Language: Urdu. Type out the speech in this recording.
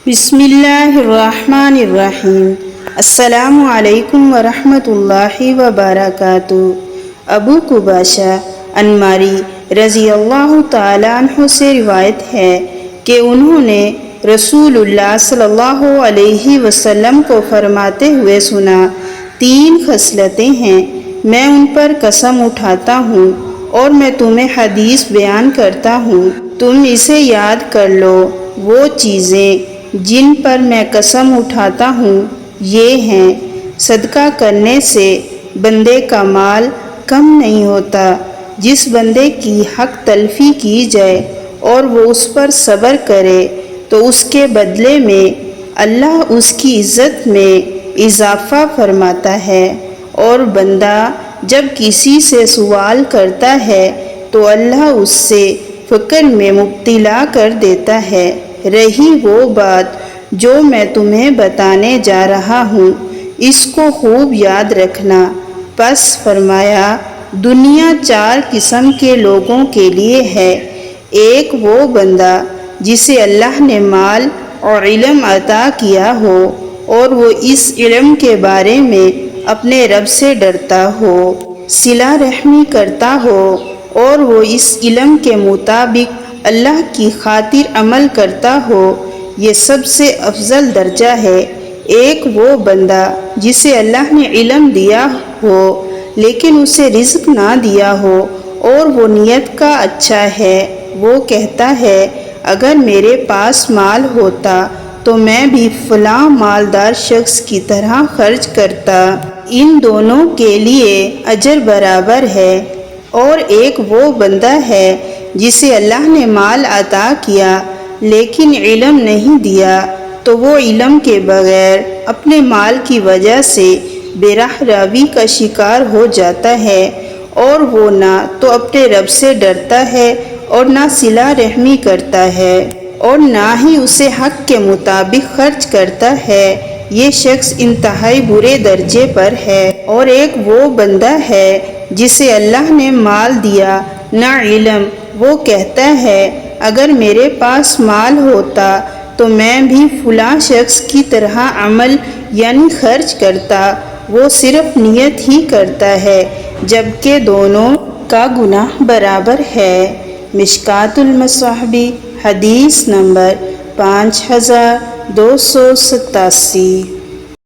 بسم اللہ الرحمن الرحیم۔ السلام علیکم ورحمۃ اللہ وبرکاتہ۔ ابو قباشہ انماری رضی اللہ تعالیٰ عنہ سے روایت ہے کہ انہوں نے رسول اللہ صلی اللہ علیہ وسلم کو فرماتے ہوئے سنا، 3 خصلتیں ہیں، میں ان پر قسم اٹھاتا ہوں اور میں تمہیں حدیث بیان کرتا ہوں، تم اسے یاد کر لو۔ وہ چیزیں جن پر میں قسم اٹھاتا ہوں یہ ہیں: صدقہ کرنے سے بندے کا مال کم نہیں ہوتا، جس بندے کی حق تلفی کی جائے اور وہ اس پر صبر کرے تو اس کے بدلے میں اللہ اس کی عزت میں اضافہ فرماتا ہے، اور بندہ جب کسی سے سوال کرتا ہے تو اللہ اس سے فقر میں مبتلا کر دیتا ہے۔ رہی وہ بات جو میں تمہیں بتانے جا رہا ہوں، اس کو خوب یاد رکھنا۔ پس فرمایا، دنیا 4 قسم کے لوگوں کے لیے ہے۔ ایک وہ بندہ جسے اللہ نے مال اور علم عطا کیا ہو اور وہ اس علم کے بارے میں اپنے رب سے ڈرتا ہو، صلہ رحمی کرتا ہو اور وہ اس علم کے مطابق اللہ کی خاطر عمل کرتا ہو، یہ سب سے افضل درجہ ہے۔ ایک وہ بندہ جسے اللہ نے علم دیا ہو لیکن اسے رزق نہ دیا ہو اور وہ نیت کا اچھا ہے، وہ کہتا ہے اگر میرے پاس مال ہوتا تو میں بھی فلاں مالدار شخص کی طرح خرچ کرتا، ان دونوں کے لیے اجر برابر ہے۔ اور ایک وہ بندہ ہے جسے اللہ نے مال عطا کیا لیکن علم نہیں دیا، تو وہ علم کے بغیر اپنے مال کی وجہ سے بے راہ روی کا شکار ہو جاتا ہے، اور وہ نہ تو اپنے رب سے ڈرتا ہے اور نہ صلہ رحمی کرتا ہے اور نہ ہی اسے حق کے مطابق خرچ کرتا ہے، یہ شخص انتہائی برے درجے پر ہے۔ اور ایک وہ بندہ ہے جسے اللہ نے مال دیا نہ علم، وہ کہتا ہے اگر میرے پاس مال ہوتا تو میں بھی فلاں شخص کی طرح عمل یعنی خرچ کرتا، وہ صرف نیت ہی کرتا ہے جبکہ دونوں کا گناہ برابر ہے۔ مشکوٰۃ المصابیح، حدیث نمبر 5287۔